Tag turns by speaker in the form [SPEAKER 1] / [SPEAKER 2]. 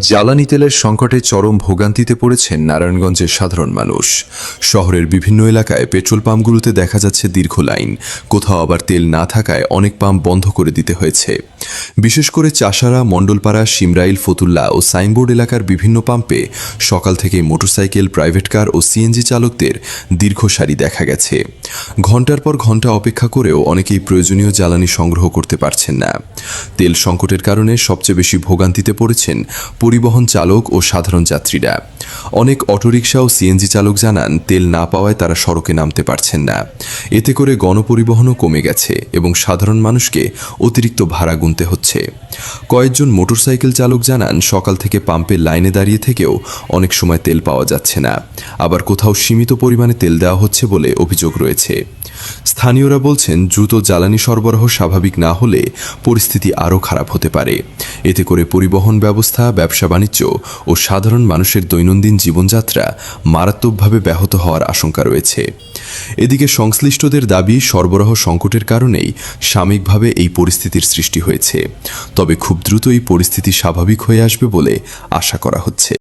[SPEAKER 1] জ্বালানি তেলের সংকটে চরম ভোগান্তিতে পড়েছেন নারায়ণগঞ্জের সাধারণ মানুষ। শহরের বিভিন্ন এলাকায় পেট্রোল পাম্পগুলোতে দেখা যাচ্ছে দীর্ঘ লাইন, কোথাও আবার তেল না থাকায় অনেক পাম্প বন্ধ করে দিতে হয়েছে। বিশেষ করে চাষারা, মণ্ডলপাড়া, শিমরাইল, ফতুল্লা ও সাইনবোর্ড এলাকার বিভিন্ন পাম্পে সকাল থেকে মোটরসাইকেল, প্রাইভেট কার ও সিএনজি চালকদের দীর্ঘ সারি দেখা গেছে। ঘণ্টার পর ঘণ্টা অপেক্ষা করেও অনেকেই প্রয়োজনীয় জ্বালানি সংগ্রহ করতে পারছেন না। তেল সংকটের কারণে সবচেয়ে বেশি ভোগান্তিতে পড়েছেন পরিবহন চালক ও সাধারণ যাত্রীরা। অনেক অটোরিকশা ও সিএনজি চালক জানান, তেল না পাওয়ায় তারা সড়কে নামতে পারছেন না। এতে করে গণপরিবহনও কমে গেছে এবং সাধারণ মানুষকে অতিরিক্ত ভাড়া গুনতে হচ্ছে। কয়েকজন মোটরসাইকেল চালক জানান, সকাল থেকে পাম্পের লাইনে দাঁড়িয়ে থেকেও অনেক সময় তেল পাওয়া যাচ্ছে না, আবার কোথাও সীমিত পরিমাণে তেল দেওয়া হচ্ছে বলে অভিযোগ রয়েছে। স্থানীয়রা বলছেন, দ্রুত জ্বালানি সরবরাহ স্বাভাবিক না হলে পরিস্থিতি আরও খারাপ হতে পারে। এতে করে পরিবহন ব্যবস্থা, ব্যবসা বাণিজ্য ও সাধারণ মানুষের দৈনন্দিন জীবনযাত্রা মারাত্মকভাবে ব্যাহত হওয়ার আশঙ্কা রয়েছে। এদিকে সংশ্লিষ্টদের দাবি, সরবরাহ সংকটের কারণেই সাময়িকভাবে এই পরিস্থিতির সৃষ্টি হয়েছে। তবে খুব দ্রুত এই পরিস্থিতি স্বাভাবিক হয়ে আসবে বলে আশা করা হচ্ছে।